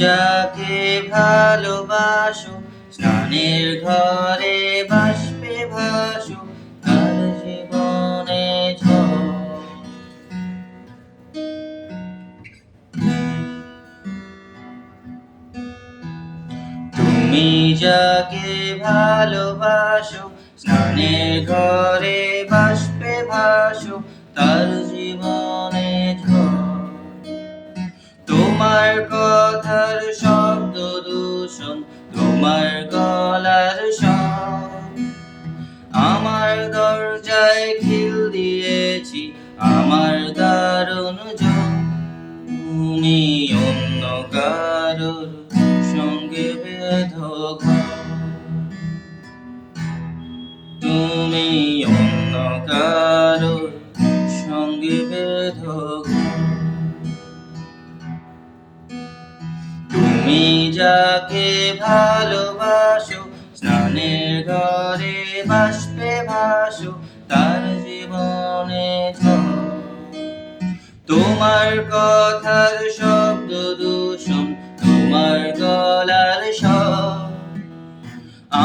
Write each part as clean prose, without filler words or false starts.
যাকে ভালোবাসো, স্নানের ঘরে বাষ্পে ভাসো, তার জীবনে ঝড়। তুমি যাকে ভালোবাসো, স্নানের ঘরে বাষ্পে ভাসো, তার জীবনে ঝড়। তোমার কথার শব্দ দূষণ, তোমার গলার স্বর, আমার দরজায় খিল দিয়েছি, আমার দারুণ জ্বর। তুমি অন্য কারোর সঙ্গে বেঁধো ঘর, তুমি অন্য কারোর সঙ্গে বেঁধো ঘর। তুমি যাকে ভালোবাসো, স্নানের ঘরে বাষ্পে ভাসো, তার জীবনে ঝড়। তোমার কথার শব্দ দূষণ, তোমার গলার স্বর,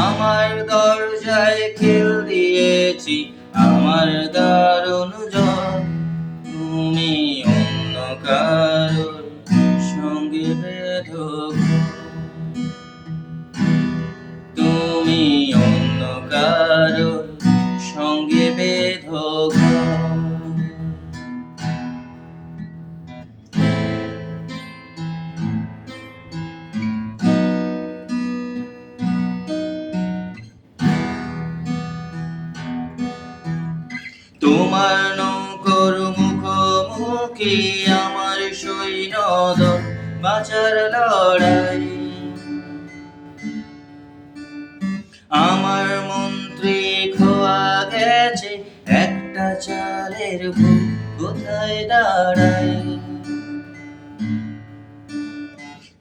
আমার দরজায় খিল দিয়েছি, আমার দারুণ জ্বর। তুমি অন্য কারোর সঙ্গে বেঁধো ঘর, তুমি অন্য কারোর সঙ্গে বেঁধো ঘর। তোমার নৌকোর মুখোমুখি আমার সৈন্যদল, বাঁচার লড়াই। আমার মন্ত্রী খোয়া গেছে, একটা চালের ভুল কোথায় দাঁড়ায়।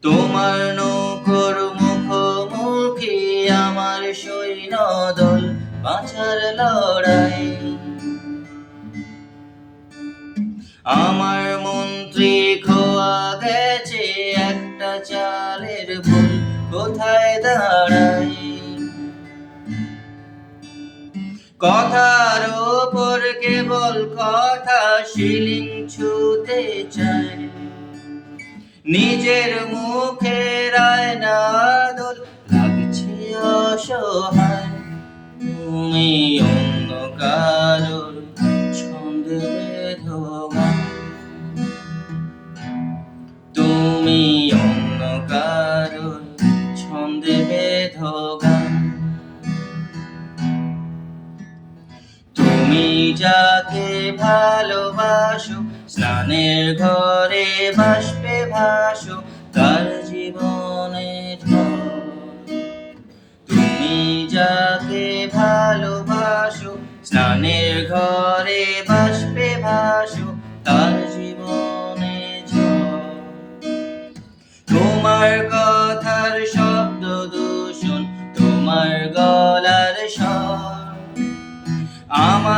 তোমার নৌকোর মুখোমুখি আমার সৈন্যদল, বাঁচার লড়াই। আমার মন্ত্রী খোয়া গেছে, একটা চালের ভুল কোথায় দাঁড়ায়। কথার ওপর কেবল কথা শিলিং ছুতে চায়, নিজের মুখের আয়না দোল লাগছে অসহায়। তুমি অন্য কারোর ছন্দে বেঁধো গান, তুমি অন্য কারোর ছন্দে বেঁধো গান। তুমি যাকে ভালোবাসো, স্নানের ঘরে বাষ্পে ভাসো, তার জীবনে ঝড়। তুমি যাকে ভালোবাসো, স্নানের ঘরে বাষ্পে ভাসো, তার জীবনে ঝড়। তোমার কথার শব্দ দূষণ, তোমার গলার স্বর, আমার